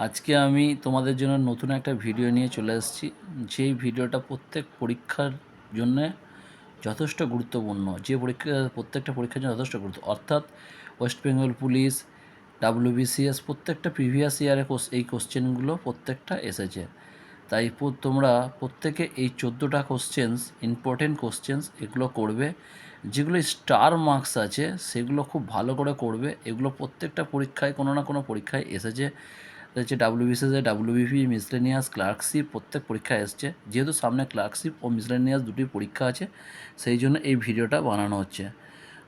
আজকে আমি তোমাদের জন্য নতুন একটা ভিডিও নিয়ে চলে এসেছি, যেই ভিডিওটা প্রত্যেক পরীক্ষার জন্য যথেষ্ট গুরুত্বপূর্ণ। যে প্রত্যেকটা পরীক্ষার জন্য যথেষ্ট গুরুত্ব, অর্থাৎ ওয়েস্ট বেঙ্গল পুলিশ, ডাব্লিউবিসিএস প্রত্যেকটা প্রিভিয়াস ইয়ারে এই কোশ্চেনগুলো প্রত্যেকটা এসেছে। তাই তোমরা প্রত্যেকে এই 14টা কোশ্চেন্স, ইম্পর্টেন্ট কোশ্চেন্স, এগুলো করবে। যেগুলো স্টার মার্কস আছে সেগুলো খুব ভালো করে করবে। এগুলো প্রত্যেকটা পরীক্ষায় কোনো না কোনো পরীক্ষায় এসেছে। হচ্ছে ডাব্লিউবিসিএস, ডাব্লিউবিপি, মিসলেনিয়াস, ক্লার্কশিপ প্রত্যেক পরীক্ষায় এসছে। যেহেতু সামনে ক্লার্কশিপ ও মিসলেনিয়াস দুটি পরীক্ষা আছে, সেই জন্য এই ভিডিওটা বানানো হচ্ছে।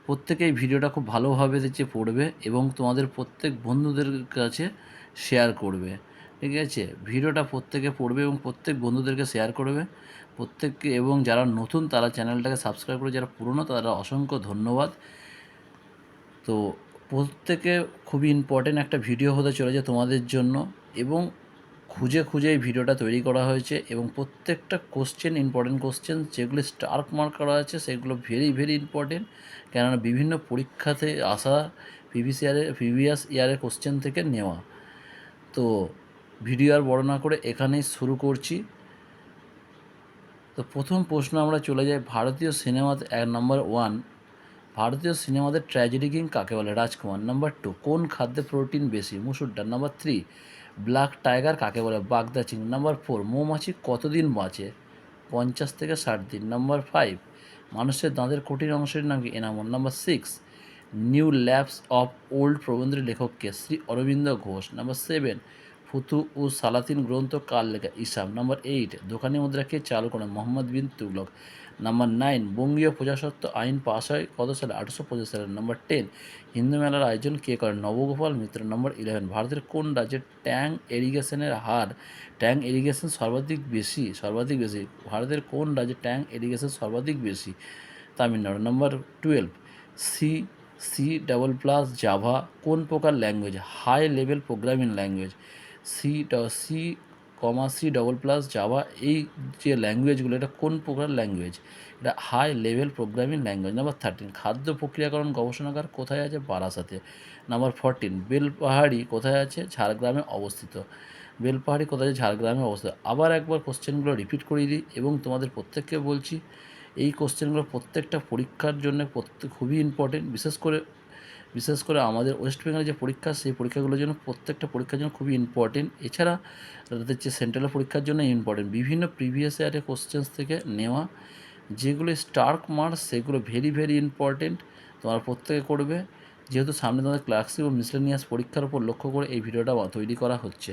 প্রত্যেকে এই ভিডিওটা খুব ভালোভাবে দেখে পড়বে এবং তোমাদের প্রত্যেক বন্ধুদের কাছে শেয়ার করবে। ঠিক আছে, ভিডিওটা প্রত্যেকে পড়বে এবং প্রত্যেক বন্ধুদেরকে শেয়ার করবে প্রত্যেককে। এবং যারা নতুন তারা চ্যানেলটাকে সাবস্ক্রাইব করে, যারা পুরনো তারা অসংখ্য ধন্যবাদ। তো প্রত্যেকে খুবই ইম্পর্টেন্ট একটা ভিডিও হতে চলেছে তোমাদের জন্য, এবং খুঁজে খুঁজে এই ভিডিওটা তৈরি করা হয়েছে। এবং প্রত্যেকটা কোশ্চেন ইম্পর্টেন্ট কোশ্চেন, যেগুলি স্টার্ক মার্ক করা আছে সেগুলো ভেরি ভেরি ইম্পর্টেন্ট। কেননা বিভিন্ন পরীক্ষাতে আসা প্রিভিয়াস ইয়ারের কোশ্চেন থেকে নেওয়া। তো ভিডিও আর বড় না করে এখানেই শুরু করছি। তো প্রথম প্রশ্ন আমরা চলে যাই ভারতীয় সিনেমাতে। নাম্বার 1, ভারতীয় সিনেমাতে ট্র্যাজেডি কিং কাকে বলে? রাজকুমার। নাম্বার 2, কোন খাদ্যে প্রোটিন বেশি? মুসুর ডাল। নাম্বার 3, ব্ল্যাক টাইগার কাকে বলে? বাগদা চিং। নাম্বার 4, মৌমাছি কতদিন বাঁচে? 50 থেকে 60 দিন। নাম্বার 5, মানুষের দাঁতের কঠিন অংশের নাম কি? Enamel. Number 6, new lapse of old প্রবন্ধের লেখক কে? শ্রী অরবিন্দ ঘোষ। নাম্বার 7, ফুতু ও সালাতিন গ্রন্থ কার লেখা? ইসাম। নাম্বার 8, দোকানি মুদ্রা কে চালু করেন? মোহাম্মদ বিন তুগলক। নাম্বার 9, বঙ্গীয় প্রজাস্বত্ব আইন পাস হয় কত সালে? 1850 সালে। নাম্বার 10, হিন্দু মেলার আয়োজন কে করেন? নবগোপাল মিত্র। নাম্বার 11, ভারতের কোন রাজ্যে ট্যাঙ্ক ইরিগেশন সর্বাধিক বেশি? ভারতের কোন রাজ্যে ট্যাঙ্ক ইরিগেশন সর্বাধিক বেশি? Tamil Nadu. Number 12, C C double plus Java কোন প্রকার language? High level programming language. C C double plus Java, এই যে ল্যাঙ্গুয়েজগুলো, এটা কোন প্রকার ল্যাঙ্গুয়েজ? এটা high level programming language. Number 13, খাদ্য প্রক্রিয়াকরণ গবেষণাগার কোথায় আছে? বারাসাতে। নাম্বার 14, বেলপাহাড়ি কোথায় আছে? ঝাড়গ্রামে অবস্থিত। বেলপাহাড়ি কোথায় আছে? ঝাড়গ্রামে অবস্থিত। আবার একবার কোশ্চেনগুলো রিপিট করে দিই এবং তোমাদের প্রত্যেককে বলছি, এই কোশ্চেনগুলো প্রত্যেকটা পরীক্ষার জন্য খুবই ইম্পর্টেন্ট। বিশেষ করে আমাদের ওয়েস্ট বেঙ্গলের যে পরীক্ষা, সেই পরীক্ষাগুলোর জন্য, প্রত্যেকটা পরীক্ষার জন্য খুবই ইম্পর্টেন্ট। এছাড়া তাদের যে সেন্ট্রালের পরীক্ষার জন্য ইম্পর্টেন্ট, বিভিন্ন প্রিভিয়াস ইয়ারের কোশ্চেন্স থেকে নেওয়া যেগুলো স্টার্ক মার্কস, সেগুলো ভেরি ভেরি ইম্পর্টেন্ট। তোমরা প্রত্যেকে করবে, যেহেতু সামনে তোমাদের ক্লার্কশিপ ও মিসলেনিয়াস পরীক্ষার উপর লক্ষ্য করে এই ভিডিওটা তৈরি করা হচ্ছে।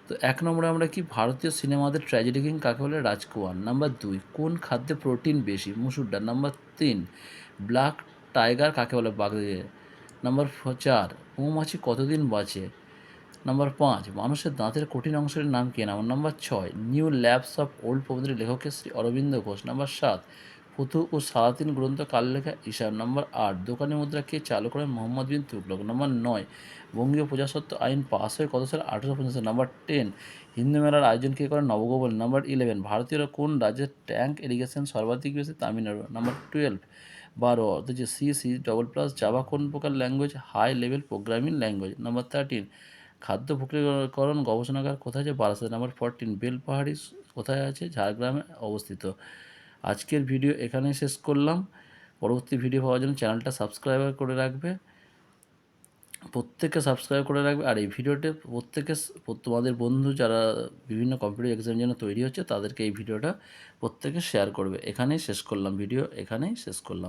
তো 1 নম্বরে আমরা কি, ভারতীয় সিনেমাদের ট্র্যাজেডি কিং কাকে বলে? রাজকুমার। নাম্বার 2, কোন খাদ্যে প্রোটিন বেশি? মুসুর ডাল। নাম্বার 3, ব্ল্যাক টাইগার কাকে বলে? বাঘে। নাম্বার 4, মৌমাছি কতদিন বাঁচে? নাম্বার 5, মানুষের দাঁতের কঠিন অংশের নাম কি? Number 6, new lapse of old প্রবন্ধের লেখকের শ্রী অরবিন্দ ঘোষ। নাম্বার 7, ফুতু ও সালাতিন গ্রন্থ কার লেখা? ইসাম। নাম্বার 8, দোকানি মুদ্রা কে চালু করেন? মোহাম্মদ বিন তুগলক। নাম্বার 9, বঙ্গীয় প্রজাস্বত্ব আইন পাস হয় কত সালে? 1850 সালে। নাম্বার 10, হিন্দু মেলার আয়োজন কে করেন? নবগোপাল। নাম্বার 11, ভারতীয়রা কোন রাজ্যের ট্যাঙ্ক ইরিগেশন সর্বাধিক বেশি? তামিলনাড়ু। নাম্বার 12 অর্থাৎ সি ডবল প্লাস জাভা কোন প্রকার language? High level programming language. Number 13, খাদ্য প্রক্রিয়াকরণ গবেষণাগার কোথায় আছে? বারাসাত। নাম্বার 14, বেলপাহাড়ি কোথায় আছে? ঝাড়গ্রামে অবস্থিত। আজকের ভিডিও এখানেই শেষ করলাম। পরবর্তী ভিডিও পাওয়ার জন্য চ্যানেলটা সাবস্ক্রাইব করে রাখবে, প্রত্যেকে সাবস্ক্রাইব করে রাখবে। আর এই ভিডিওতে প্রত্যেকে, তোমাদের বন্ধু যারা বিভিন্ন কম্পিটিটিভ এক্সামের জন্য তৈরি হচ্ছে, তাদেরকে এই ভিডিওটা প্রত্যেকে শেয়ার করবে। এখানেই শেষ করলাম ভিডিও, এখানেই শেষ করলাম।